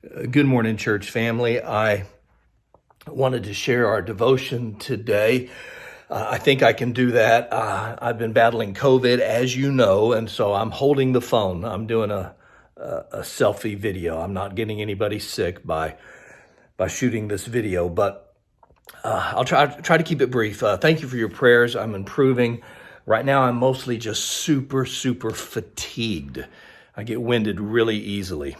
Good morning, church family. I wanted to share our devotion today. I think I can do that. I've been battling COVID, as you know, and so I'm holding the phone. I'm doing a selfie video. I'm not getting anybody sick by shooting this video, but I'll try to keep it brief. Thank you for your prayers. I'm improving. Right now, I'm mostly just super fatigued. I get winded really easily.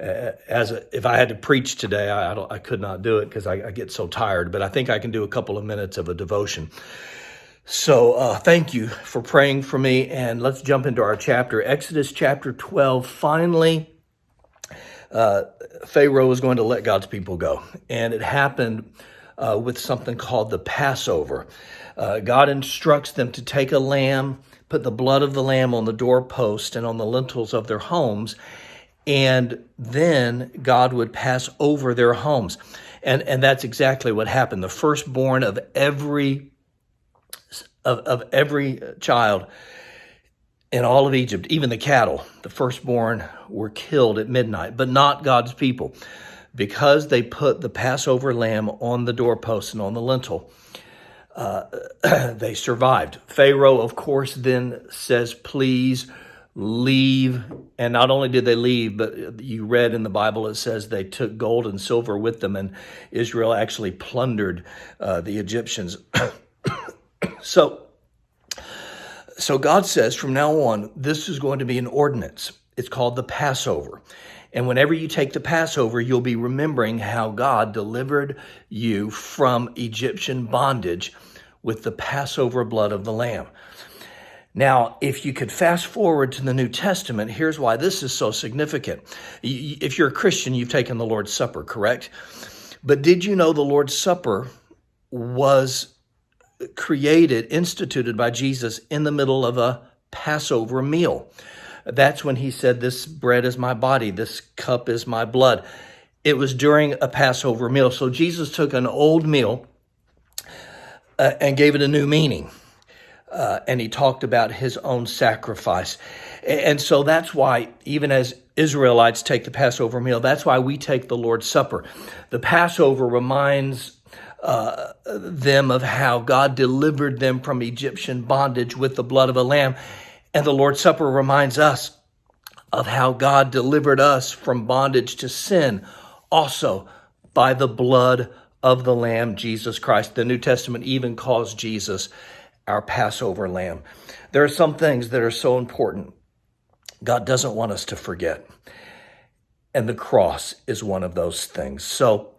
If I had to preach today, I could not do it because I get so tired, but I think I can do a couple of minutes of a devotion. So thank you for praying for me, and let's jump into our chapter. Exodus chapter 12. Finally, Pharaoh was going to let God's people go, and it happened with something called the Passover. God instructs them to take a lamb, put the blood of the lamb on the doorpost and on the lintels of their homes, and then God would pass over their homes. And that's exactly what happened. The firstborn of every child in all of Egypt, even the cattle, the firstborn were killed at midnight, but not God's people, because they put the Passover lamb on the doorpost and on the lintel. They survived. Pharaoh, of course, then says, please leave. And not only did they leave, but you read in the Bible, it says they took gold and silver with them, and Israel actually plundered the Egyptians. So God says from now on, this is going to be an ordinance. It's called the Passover. And whenever you take the Passover, you'll be remembering how God delivered you from Egyptian bondage with the Passover blood of the Lamb. Now, if you could fast forward to the New Testament, here's why this is so significant. If you're a Christian, you've taken the Lord's Supper, correct? But did you know the Lord's Supper was instituted by Jesus in the middle of a Passover meal? That's when he said, this bread is my body, this cup is my blood. It was during a Passover meal. So Jesus took an old meal and gave it a new meaning. And he talked about his own sacrifice. And so that's why, even as Israelites take the Passover meal, that's why we take the Lord's Supper. The Passover reminds them of how God delivered them from Egyptian bondage with the blood of a lamb. And the Lord's Supper reminds us of how God delivered us from bondage to sin, also by the blood of the Lamb, Jesus Christ. The New Testament even calls Jesus our Passover lamb. There are some things that are so important God doesn't want us to forget. And the cross is one of those things. So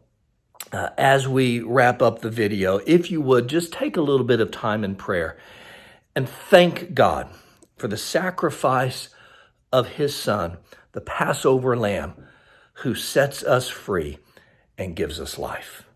as we wrap up the video, if you would, just take a little bit of time in prayer and thank God for the sacrifice of his Son, the Passover lamb, who sets us free and gives us life.